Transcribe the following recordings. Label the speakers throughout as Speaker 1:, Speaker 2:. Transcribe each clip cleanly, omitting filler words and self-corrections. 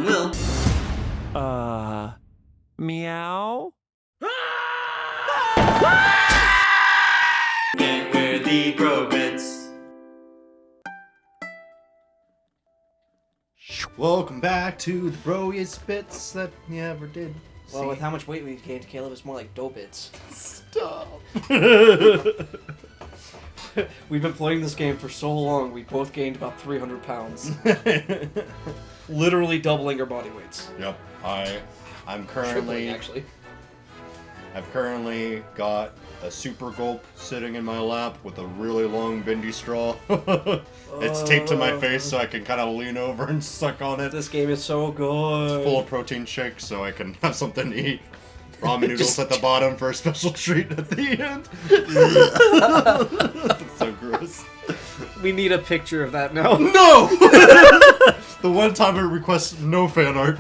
Speaker 1: will.
Speaker 2: Meow?
Speaker 1: And we're the Bro Bits.
Speaker 3: Welcome back to the broiest bits that you ever did.
Speaker 4: Well, with how much weight we've gained, Caleb, it's more like dope bits.
Speaker 3: Stop.
Speaker 4: We've been playing this game for so long, we both gained about 300 pounds. Literally doubling our body weights.
Speaker 3: Yep. I'm currently
Speaker 4: Tripling, actually.
Speaker 3: I've currently got a super gulp sitting in my lap with a really long bendy straw. It's taped to my face so I can kind of lean over and suck on it.
Speaker 4: This game is so good.
Speaker 3: It's full of protein shakes so I can have something to eat. Ramen noodles at the bottom for a special treat at the end. That's so gross.
Speaker 4: We need a picture of that now.
Speaker 3: No! The one time it requests no fan art.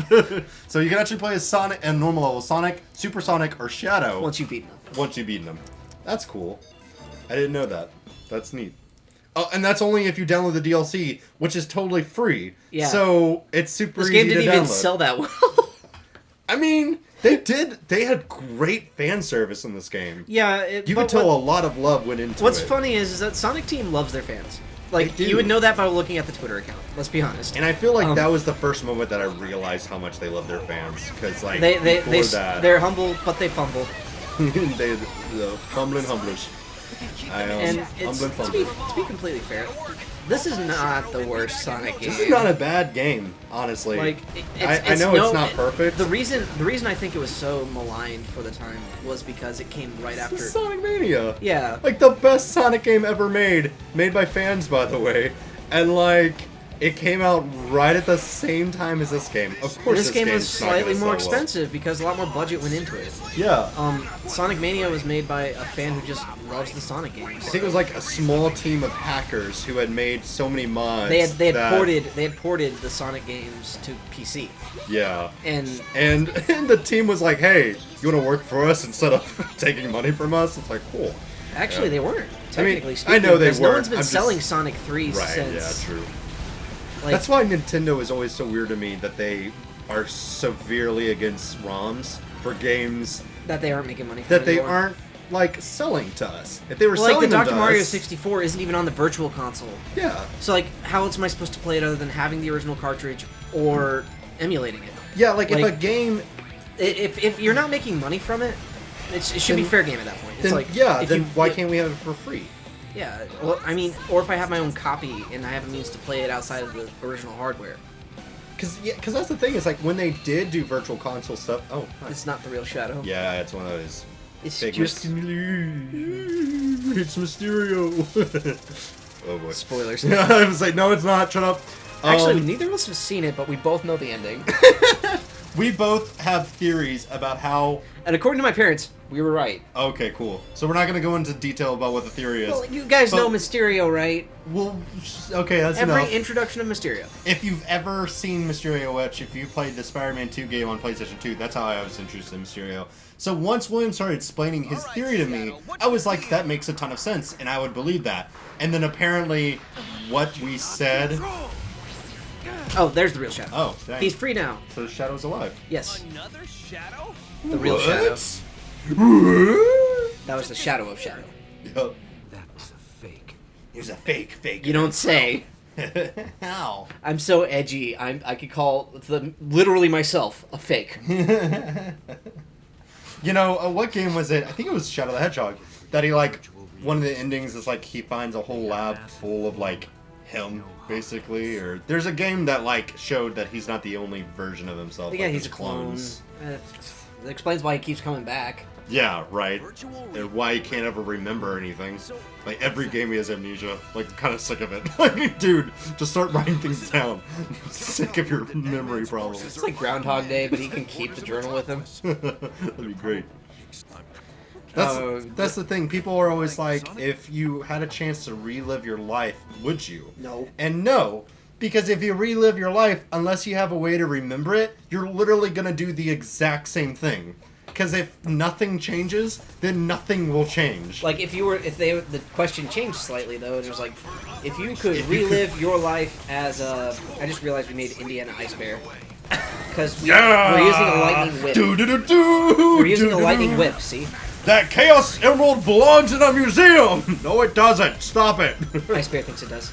Speaker 3: So you can actually play as Sonic and normal level Sonic, Supersonic, or Shadow.
Speaker 4: Once you've beaten them.
Speaker 3: Once you've beaten them. That's cool. I didn't know that. That's neat. Oh, and that's only if you download the DLC, which is totally free.
Speaker 4: Yeah.
Speaker 3: So it's super
Speaker 4: This
Speaker 3: easy
Speaker 4: game didn't
Speaker 3: to
Speaker 4: even
Speaker 3: download.
Speaker 4: sell that well.
Speaker 3: I mean, they had great fan service in this game.
Speaker 4: Yeah.
Speaker 3: You could tell a lot of love went into
Speaker 4: What's
Speaker 3: it.
Speaker 4: funny is that Sonic Team loves their fans. Like,
Speaker 3: They do.
Speaker 4: you would know that by looking at the Twitter account. Let's be honest.
Speaker 3: And I feel like that was the first moment that I realized how much they love their fans. Because, like, before that...
Speaker 4: they're humble, but they fumble.
Speaker 3: they humbling humblers.
Speaker 4: And it's, to be completely fair, this is not the worst Sonic game.
Speaker 3: This is not a bad game, honestly.
Speaker 4: Like,
Speaker 3: I know it's not perfect.
Speaker 4: The reason I think it was so maligned for the time was because it came right after
Speaker 3: Sonic Mania.
Speaker 4: Yeah.
Speaker 3: Like the best Sonic game ever made by fans, by the way, and like it came out right at the same time as this game. Of course,
Speaker 4: This game was
Speaker 3: game's not gonna
Speaker 4: slightly more
Speaker 3: sell well.
Speaker 4: expensive because a lot more budget went into it.
Speaker 3: Yeah.
Speaker 4: Sonic Mania was made by a fan who just loves the Sonic games.
Speaker 3: I think it was like a small team of hackers who had made so many mods.
Speaker 4: They had ported the Sonic games to PC.
Speaker 3: Yeah.
Speaker 4: And
Speaker 3: the team was like, "Hey, you want to work for us instead of taking money from us?" It's like, cool.
Speaker 4: actually, they weren't.
Speaker 3: I mean,
Speaker 4: Technically
Speaker 3: I
Speaker 4: speaking,
Speaker 3: know they
Speaker 4: because no
Speaker 3: weren't.
Speaker 4: one's been
Speaker 3: I'm just-
Speaker 4: selling Sonic 3
Speaker 3: Right.
Speaker 4: since.
Speaker 3: Yeah. True.
Speaker 4: Like,
Speaker 3: That's why Nintendo is always so weird to me that they are severely against ROMs for games
Speaker 4: that they aren't making money from
Speaker 3: that they
Speaker 4: anymore.
Speaker 3: aren't like selling to us. If they were
Speaker 4: Well, like
Speaker 3: selling
Speaker 4: the
Speaker 3: them
Speaker 4: Dr.
Speaker 3: to
Speaker 4: Mario
Speaker 3: us,
Speaker 4: 64 isn't even on the Virtual Console.
Speaker 3: yeah,
Speaker 4: So like, how else am I supposed to play it other than having the original cartridge or emulating it?
Speaker 3: yeah, like if
Speaker 4: Like-
Speaker 3: a game,
Speaker 4: If you're not making money from it, it should be
Speaker 3: Then-
Speaker 4: fair game at that point. It's
Speaker 3: then
Speaker 4: like,
Speaker 3: yeah,
Speaker 4: if
Speaker 3: then
Speaker 4: you-
Speaker 3: why can't we have it for free?
Speaker 4: Yeah, well, I mean, or if I have my own copy and I have a means to play it outside of the original hardware.
Speaker 3: Because that's the thing. Is like when they did do Virtual Console stuff. Oh, nice.
Speaker 4: It's not the real Shadow.
Speaker 3: Yeah, it's one of those.
Speaker 4: It's
Speaker 3: Fake
Speaker 4: just
Speaker 3: It's Mysterio. Oh boy.
Speaker 4: spoilers.
Speaker 3: Yeah, I was like, no, it's not. Shut up.
Speaker 4: Actually, neither of us have seen it, but we both know the ending.
Speaker 3: We both have theories about how.
Speaker 4: And according to my parents, we were right.
Speaker 3: Okay, cool. So we're not going to go into detail about what the theory is.
Speaker 4: Well, you guys
Speaker 3: But-
Speaker 4: know Mysterio, right?
Speaker 3: Well, okay, that's
Speaker 4: Every
Speaker 3: enough.
Speaker 4: introduction of Mysterio.
Speaker 3: If you've ever seen Mysterio Etch, if you played the Spider-Man 2 game on PlayStation 2, that's how I was introduced to Mysterio. So once William started explaining his theory to me, I was like, that makes a ton of sense, and I would believe that. And then apparently, what we said...
Speaker 4: Oh, there's the real Shadow.
Speaker 3: Oh, dang.
Speaker 4: He's free now.
Speaker 3: So the Shadow's alive.
Speaker 4: Yes,
Speaker 5: Another shadow?
Speaker 4: the real Shadow.
Speaker 3: What?
Speaker 4: That was the Shadow of Shadow.
Speaker 3: Yep.
Speaker 5: That was a fake.
Speaker 3: It was a fake.
Speaker 4: You don't say.
Speaker 3: How?
Speaker 4: I'm so edgy. I could call literally myself a fake.
Speaker 3: You know, what game was it? I think it was Shadow the Hedgehog. That he, like, one of the endings is, like, he finds a whole lab full of, like, him, basically. Or there's a game that, like, showed that he's not the only version of himself.
Speaker 4: Yeah,
Speaker 3: like,
Speaker 4: he's
Speaker 3: there's
Speaker 4: a clone.
Speaker 3: clones.
Speaker 4: It explains why he keeps coming back.
Speaker 3: Yeah, right. And why he can't ever remember anything. Like, every game he has amnesia. Like, I'm kind of sick of it. Like, dude, just start writing things down. I'm sick of your memory problems.
Speaker 4: It's like Groundhog Day, but he can keep the journal with him.
Speaker 3: That'd be great. That's the thing. People are always like, if you had a chance to relive your life, would you?
Speaker 4: No.
Speaker 3: And no, because if you relive your life, unless you have a way to remember it, you're literally gonna do the exact same thing. Because if nothing changes, then nothing will change.
Speaker 4: Like the question changed slightly though, and it was like, if you could relive your life as a, I just realized we made Indiana Ice Bear. Because we're using a lightning whip. We're using a lightning whip, see?
Speaker 3: That Chaos Emerald belongs in a museum! No, it doesn't. Stop it.
Speaker 4: Ice Bear thinks it does.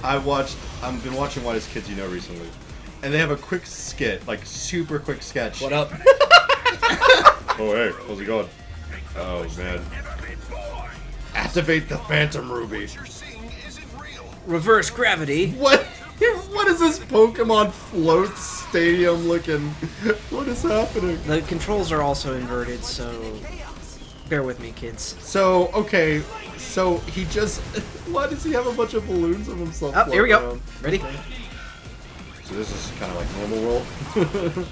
Speaker 3: I've been watching What Is Kids You Know recently. And they have a quick skit, like super quick sketch.
Speaker 4: What up?
Speaker 3: Oh, hey, how's it going? Oh, man. Activate the Phantom Ruby.
Speaker 4: Reverse gravity.
Speaker 3: What? What is this Pokemon float stadium looking? What is happening?
Speaker 4: The controls are also inverted, so bear with me, kids.
Speaker 3: So, okay, so he just... Why does he have a bunch of balloons of himself?
Speaker 4: Oh, here we go.
Speaker 3: Around?
Speaker 4: Ready?
Speaker 3: So this is kind of like normal world?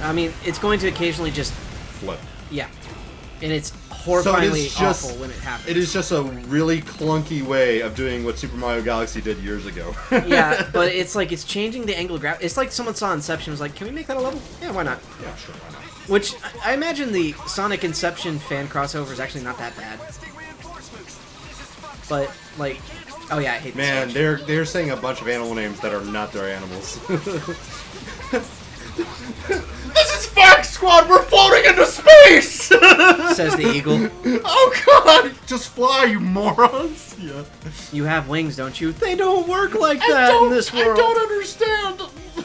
Speaker 4: I mean, it's going to occasionally just...
Speaker 3: Flip.
Speaker 4: Yeah. And it's horrifyingly
Speaker 3: just,
Speaker 4: awful when it happens.
Speaker 3: It is just a really clunky way of doing what Super Mario Galaxy did years ago.
Speaker 4: Yeah, but it's like it's changing the angle of gravity. It's like someone saw Inception and was like, can we make that a level? Yeah, why not?
Speaker 3: Yeah, sure, why not?
Speaker 4: Which, I imagine the Sonic Inception fan crossover is actually not that bad. But, like, oh yeah, I hate
Speaker 3: Man,
Speaker 4: this.
Speaker 3: they're saying a bunch of animal names that are not their animals. This is Fox Squad! We're floating into space!
Speaker 4: Says the eagle.
Speaker 3: Oh god! Just fly, you morons! Yeah.
Speaker 4: You have wings, don't you? They don't work like that in this world.
Speaker 3: I don't understand!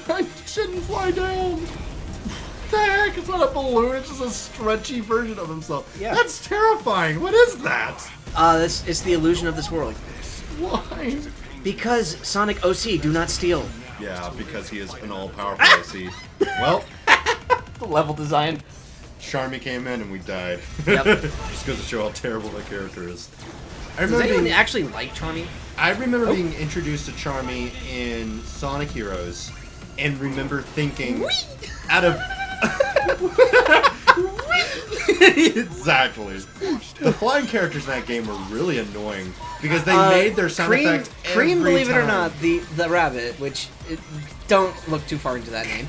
Speaker 3: I shouldn't fly down! What the heck? It's not a balloon, it's just a stretchy version of himself.
Speaker 4: Yeah.
Speaker 3: That's terrifying! What is that?
Speaker 4: It's the illusion of this world.
Speaker 3: Why?
Speaker 4: Because Sonic OC, do not steal.
Speaker 3: Yeah, because he is an all-powerful OC. Well,
Speaker 4: The level design.
Speaker 3: Charmy came in and we died.
Speaker 4: Yep.
Speaker 3: Just goes to show how terrible that character is.
Speaker 4: Does anyone actually like Charmy?
Speaker 3: I remember being introduced to Charmy in Sonic Heroes, and remember thinking, out of... Exactly. The flying characters in that game were really annoying, because they made their sound effect
Speaker 4: Cream,
Speaker 3: every
Speaker 4: believe it or
Speaker 3: time.
Speaker 4: not, the rabbit, which, don't look too far into that name.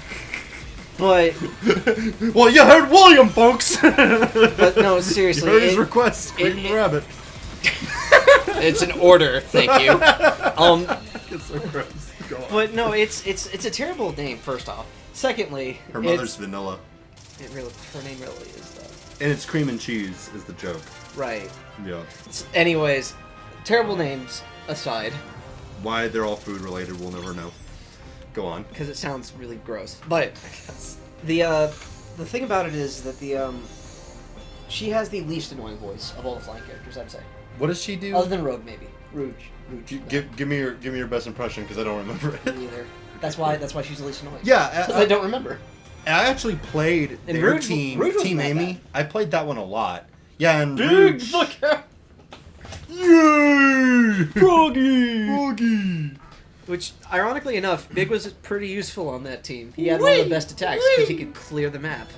Speaker 4: But...
Speaker 3: Well, you heard William, folks!
Speaker 4: But no, seriously.
Speaker 3: You heard his request, Cream the rabbit.
Speaker 4: It's an order, thank you.
Speaker 3: It's so gross. Go on.
Speaker 4: But no, it's a terrible name. First off, secondly,
Speaker 3: Her mother's vanilla.
Speaker 4: her name really is though.
Speaker 3: And it's cream and cheese is the joke.
Speaker 4: Right.
Speaker 3: Yeah.
Speaker 4: Anyways, terrible names aside,
Speaker 3: Why they're all food related, we'll never know. Go on.
Speaker 4: because it sounds really gross. But the thing about it is that she has the least annoying voice of all the flying characters, I'd say.
Speaker 3: What does she do?
Speaker 4: Other than Rogue, maybe. Rouge.
Speaker 3: Give me your best impression, because I don't remember it.
Speaker 4: Me either. That's why she's the least annoying.
Speaker 3: Yeah,
Speaker 4: Because I don't remember.
Speaker 3: I actually played
Speaker 4: And
Speaker 3: their
Speaker 4: Rouge
Speaker 3: team,
Speaker 4: wasn't
Speaker 3: Team
Speaker 4: that
Speaker 3: Amy.
Speaker 4: bad.
Speaker 3: I played that one a lot. Yeah, and
Speaker 4: Big
Speaker 3: Rouge.
Speaker 4: fucker!
Speaker 3: Yay! Froggy!
Speaker 4: Which, ironically enough, Big was pretty useful on that team. He had one of the best attacks because he could clear the map.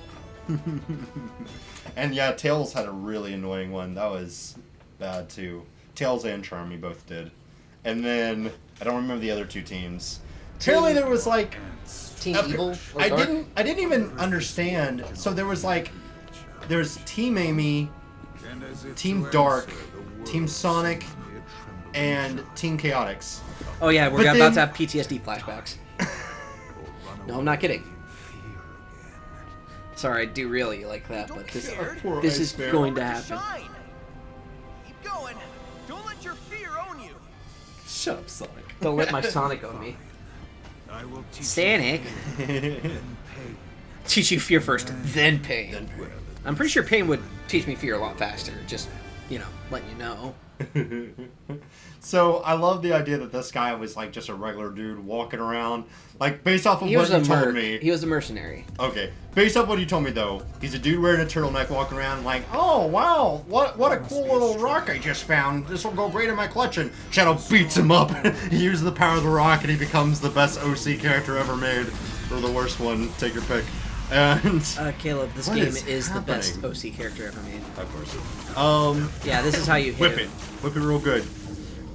Speaker 3: And yeah, Tails had a really annoying one. That was bad too. Tails and Charmy both did. And then I don't remember the other two teams. Apparently there was like
Speaker 4: Team Evil? Or
Speaker 3: I
Speaker 4: Dark?
Speaker 3: didn't even understand. So there's Team Amy, Team Dark, Team Sonic, and Team Chaotix.
Speaker 4: Oh yeah, we're
Speaker 3: But
Speaker 4: about
Speaker 3: then-
Speaker 4: to have PTSD flashbacks. No, I'm not kidding. Sorry, I do really like that, but
Speaker 3: Poor
Speaker 4: this
Speaker 3: Ice
Speaker 4: is
Speaker 3: Bear.
Speaker 4: going to happen.
Speaker 5: Shine. Keep going. Don't let your fear own you.
Speaker 3: Shut up, Sonic.
Speaker 4: Don't let my Sonic own me.
Speaker 5: I will teach
Speaker 4: Sonic. Teach you fear first, then pain. I'm pretty sure pain would teach me fear a lot faster. Just, letting you know.
Speaker 3: So I love the idea that this guy was like just a regular dude walking around, like based off of
Speaker 4: He
Speaker 3: what
Speaker 4: was a
Speaker 3: you told
Speaker 4: merc.
Speaker 3: me.
Speaker 4: He was a mercenary.
Speaker 3: Okay, based off what you told me though, he's a dude wearing a turtleneck walking around like, oh wow, what a cool little rock I just found. This will go great in my collection. Shadow beats him up. He uses the power of the rock and he becomes the best OC character ever made, or the worst one. Take your pick. And
Speaker 4: Caleb, this
Speaker 3: What
Speaker 4: game
Speaker 3: is
Speaker 4: is the best
Speaker 3: happening?
Speaker 4: OC character ever made.
Speaker 3: of course,
Speaker 4: Yeah, this is how you hit
Speaker 3: whip
Speaker 4: him.
Speaker 3: it, whip it real good.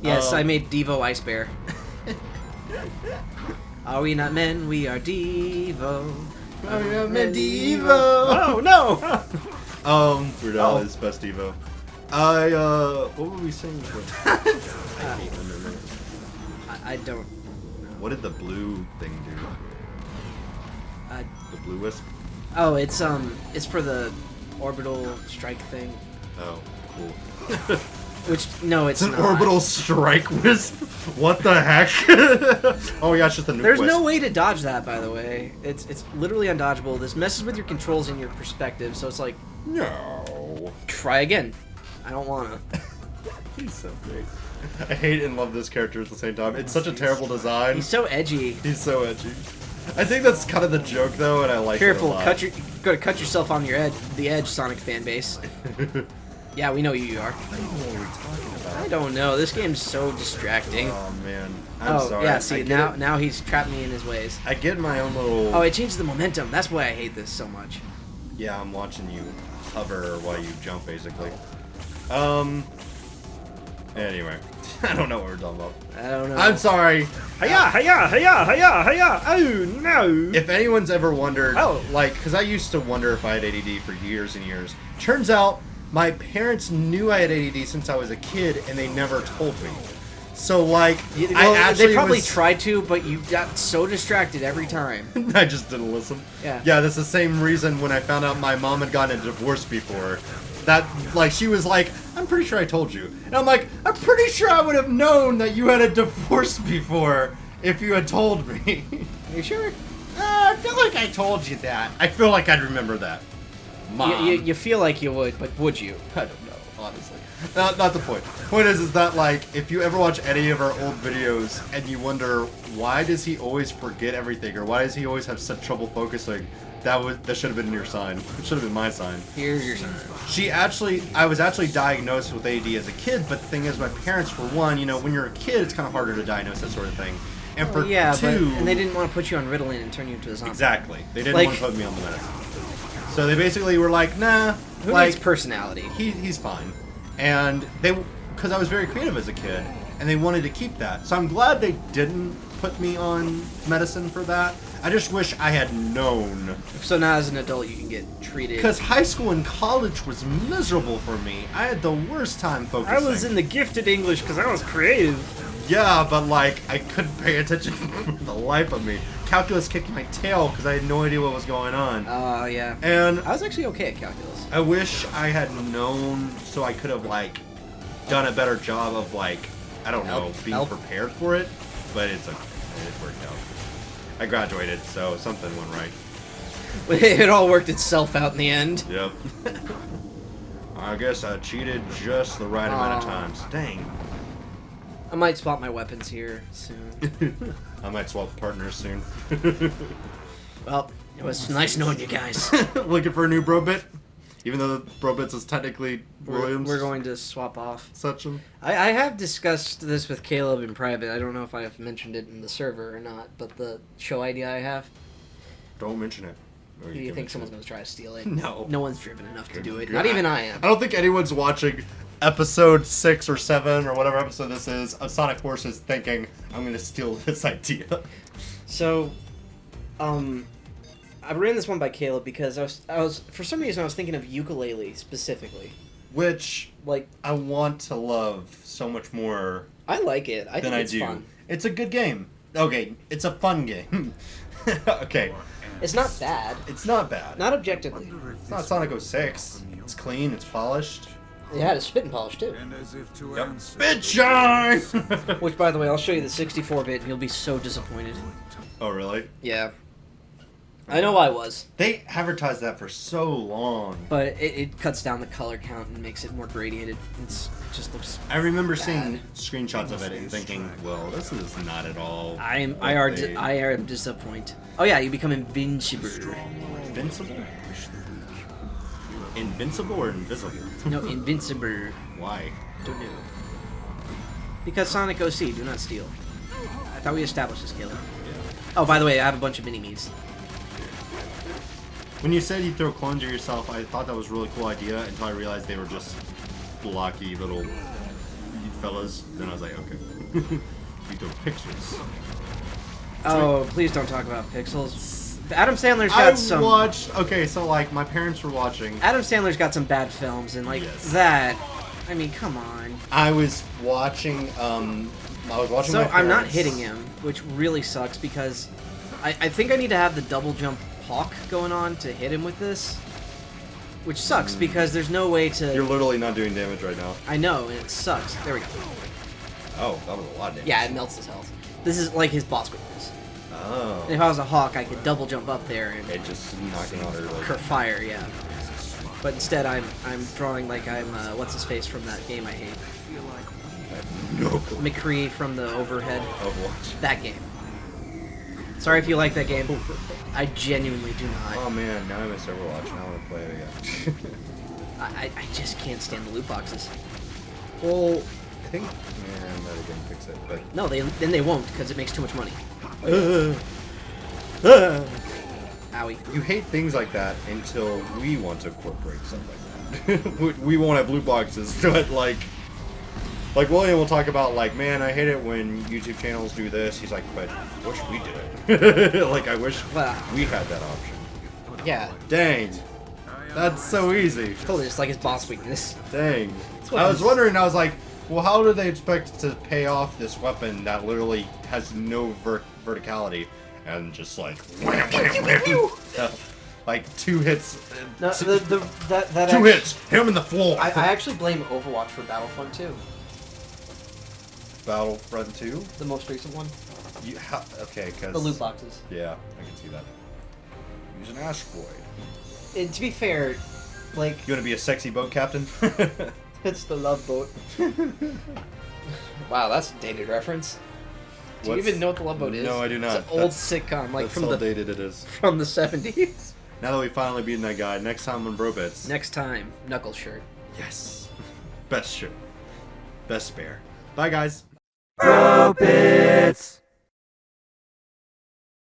Speaker 4: Yes, I made Devo Ice Bear. Are we not men? We are Devo.
Speaker 3: Medieval.
Speaker 4: Oh no!
Speaker 3: Weird Al is best Evo. What were we saying before? I hate Underman.
Speaker 4: I don't.
Speaker 3: What did the blue thing do? The blue wisp?
Speaker 4: Oh, it's for the orbital strike thing.
Speaker 3: Oh, cool.
Speaker 4: Which no, it's
Speaker 3: It's an
Speaker 4: not.
Speaker 3: orbital strike wisp? What the heck? Oh yeah, it's just a nuke
Speaker 4: There's
Speaker 3: wisp.
Speaker 4: no way to dodge that, by the way. It's literally undodgeable. This messes with your controls and your perspective, so it's like,
Speaker 3: No.
Speaker 4: try again. I don't wanna.
Speaker 3: He's so great. I hate and love this character at the same time. It's such a terrible design.
Speaker 4: He's so edgy.
Speaker 3: He's so edgy. I think that's kind of the joke though, and I like
Speaker 4: Careful,
Speaker 3: it a lot.
Speaker 4: gotta cut yourself on the edge, Sonic fan base. Yeah, we know who you are.
Speaker 3: I don't know what we're talking about.
Speaker 4: I don't know. This game's so distracting.
Speaker 3: Oh man, I'm sorry.
Speaker 4: Yeah,
Speaker 3: I
Speaker 4: see,
Speaker 3: get
Speaker 4: now he's trapped me in his ways.
Speaker 3: I get my own little.
Speaker 4: Oh, it changed the momentum. That's why I hate this so much.
Speaker 3: Yeah, I'm watching you hover while you jump, basically. Anyway, I don't know what we're talking about.
Speaker 4: I don't know.
Speaker 3: I'm sorry.
Speaker 2: Hiya, hiya, hiya, hiya, hiya! Oh no!
Speaker 3: If anyone's ever wondered,
Speaker 2: Oh.
Speaker 3: like, because I used to wonder if I had ADD for years and years. Turns out my parents knew I had ADD since I was a kid, and they never told me. So, like,
Speaker 4: Well,
Speaker 3: I actually
Speaker 4: they probably
Speaker 3: was,
Speaker 4: tried to, but you got so distracted every time.
Speaker 3: I just didn't listen.
Speaker 4: Yeah.
Speaker 3: Yeah, that's the same reason when I found out my mom had gotten a divorce before. That, like, she was like, I'm pretty sure I told you. And I'm like, I'm pretty sure I would have known that you had a divorce before if you had told me.
Speaker 4: Are you sure?
Speaker 3: I feel like I told you that. I feel like I'd remember that. Mom.
Speaker 4: You feel like you would, but would you?
Speaker 3: I don't know, honestly. Not the point. Point is that, like, if you ever watch any of our old videos and you wonder why does he always forget everything or why does he always have such trouble focusing, that should have been your sign. It should have been my sign.
Speaker 4: Here's your sign.
Speaker 3: I was actually diagnosed with AD as a kid, but the thing is, my parents, for one, you know, when you're a kid, it's kind of harder to diagnose that sort of thing. And for
Speaker 4: Yeah,
Speaker 3: two,
Speaker 4: and they didn't want to put you on Ritalin and turn you into a zombie.
Speaker 3: exactly, they didn't
Speaker 4: Like-
Speaker 3: want to put me on the medicine. So they basically were like, nah,
Speaker 4: Who
Speaker 3: like,
Speaker 4: needs personality?
Speaker 3: he's fine. And because I was very creative as a kid, and they wanted to keep that. So I'm glad they didn't put me on medicine for that. I just wish I had known.
Speaker 4: So now as an adult you can get treated.
Speaker 3: Because high school and college was miserable for me. I had the worst time focusing.
Speaker 2: I was in the gifted English because I was creative.
Speaker 3: Yeah, but like, I couldn't pay attention for the life of me. Calculus kicked my tail because I had no idea what was going on.
Speaker 4: Yeah.
Speaker 3: And
Speaker 4: I was actually okay at calculus.
Speaker 3: I wish I had known so I could have, like, done a better job of, like, I don't know, being
Speaker 4: Help.
Speaker 3: prepared for it. But it worked out. I graduated, so something went right.
Speaker 4: It all worked itself out in the end.
Speaker 3: Yep. I guess I cheated just the right amount of
Speaker 4: Aw.
Speaker 3: times. Dang.
Speaker 4: I might swap my weapons here soon.
Speaker 3: I might swap partners soon.
Speaker 4: Well, it was nice knowing you guys.
Speaker 3: Looking for a new Brobit? Even though the Brobits is technically Williams.
Speaker 4: We're going to swap off.
Speaker 3: Such a...
Speaker 4: I have discussed this with Caleb in private. I don't know if I have mentioned it in the server or not, but the show idea I have.
Speaker 3: Don't mention it. Or
Speaker 4: Do you
Speaker 3: can
Speaker 4: think
Speaker 3: mention
Speaker 4: someone's
Speaker 3: it.
Speaker 4: going to try to steal it?
Speaker 3: No.
Speaker 4: No one's driven enough to do it.
Speaker 3: Good.
Speaker 4: Not even I am.
Speaker 3: I don't think anyone's watching episode 6 or 7 or whatever episode this is of Sonic Forces thinking, I'm going to steal this idea.
Speaker 4: So, I ran this one by Caleb because I was for some reason I was thinking of ukulele specifically.
Speaker 3: Which
Speaker 4: Like,
Speaker 3: I want to love so much more
Speaker 4: I like it. I
Speaker 3: than
Speaker 4: think
Speaker 3: I
Speaker 4: it's
Speaker 3: do.
Speaker 4: fun.
Speaker 3: It's a good game. Okay, it's a fun game. Okay,
Speaker 4: It's not bad.
Speaker 3: it's not bad.
Speaker 4: Not objectively.
Speaker 3: It's not Sonic 06. It's clean, it's polished.
Speaker 4: It had a spit and polish too.
Speaker 3: Yep. Spit shine!
Speaker 4: Which, by the way, I'll show you the 64-bit and you'll be so disappointed.
Speaker 3: Oh, really?
Speaker 4: Yeah. I know I was.
Speaker 3: They advertised that for so long.
Speaker 4: But it cuts down the color count and makes it more gradiated. It just looks...
Speaker 3: I remember seeing screenshots of it and thinking, well, this is not at all.
Speaker 4: I am
Speaker 3: what
Speaker 4: disappointed. Oh yeah, you become invincible.
Speaker 3: Invincible? Invincible or invisible?
Speaker 4: No, invincible.
Speaker 3: Why?
Speaker 4: Don't know. Because Sonic OC, do not steal. I thought we established this, Caleb.
Speaker 3: Yeah.
Speaker 4: Oh, by the way, I have a bunch of mini-me's.
Speaker 3: When you said you throw clones at yourself, I thought that was a really cool idea until I realized they were just blocky little fellas. Then I was like, okay. You throw pixels.
Speaker 4: Oh, please don't talk about pixels. Adam Sandler's
Speaker 3: I
Speaker 4: got some...
Speaker 3: watched... Okay, so, like, my parents were watching...
Speaker 4: Adam Sandler's got some bad films, and, like,
Speaker 3: Yes.
Speaker 4: that... I mean, come on.
Speaker 3: I was watching,
Speaker 4: So,
Speaker 3: my
Speaker 4: I'm not
Speaker 3: parents.
Speaker 4: hitting him, which really sucks, because I think I need to have the double jump hawk going on to hit him with this, which sucks because there's no way to.
Speaker 3: You're literally not doing damage right now.
Speaker 4: I know, and it sucks. There we go.
Speaker 3: Oh, that was a lot of damage.
Speaker 4: Yeah, it melts his health. This is like his boss weakness.
Speaker 3: Oh.
Speaker 4: And if I was a hawk, I could double jump up there and
Speaker 3: It just knocking out her like.
Speaker 4: fire, yeah. But instead, I'm drawing like I'm what's his face from that game I hate,
Speaker 3: No clue.
Speaker 4: McCree from the Overhead.
Speaker 3: Overwatch.
Speaker 4: That game. Sorry if you like that game. I genuinely do not.
Speaker 3: Oh man, now I miss Overwatch. Now I want to play it again.
Speaker 4: I just can't stand the loot boxes.
Speaker 3: Well, I think that didn't fix it, but
Speaker 4: No, then they won't because it makes too much money. Owie.
Speaker 3: you hate things like that until we want to incorporate stuff like that. We won't have loot boxes, but like William will talk about like, man, I hate it when YouTube channels do this. He's like, but I wish we did it. Like, I wish
Speaker 4: Well,
Speaker 3: we had that option.
Speaker 4: yeah,
Speaker 3: Dang, that's so easy.
Speaker 4: totally just like his boss weakness.
Speaker 3: Dang.
Speaker 4: what
Speaker 3: I was
Speaker 4: his-
Speaker 3: wondering, I was like, well, how do they expect to pay off this weapon that literally has no verticality and just like, like 2 hits.
Speaker 4: No, that
Speaker 3: Two
Speaker 4: actually,
Speaker 3: hits, hit him in the floor.
Speaker 4: I actually blame Overwatch for Battlefront 2,
Speaker 3: Battlefront 2?
Speaker 4: the most recent one.
Speaker 3: Okay, because
Speaker 4: The loot boxes.
Speaker 3: Yeah, I can see that. Use an asteroid.
Speaker 4: And to be fair, like
Speaker 3: You want to be a sexy boat captain?
Speaker 4: it's the Love Boat. Wow, that's a dated reference. Do you
Speaker 3: What's-
Speaker 4: even know what the Love Boat is?
Speaker 3: No, I do not.
Speaker 4: It's an old sitcom, like
Speaker 3: That's
Speaker 4: from
Speaker 3: how
Speaker 4: the
Speaker 3: dated it is.
Speaker 4: from the 70s.
Speaker 3: Now that we finally beaten that guy, next time on Bro Bits.
Speaker 4: Next time, Knuckle Shirt.
Speaker 3: Yes. Best shirt. Best spare. Bye, guys.
Speaker 1: Bro Bits.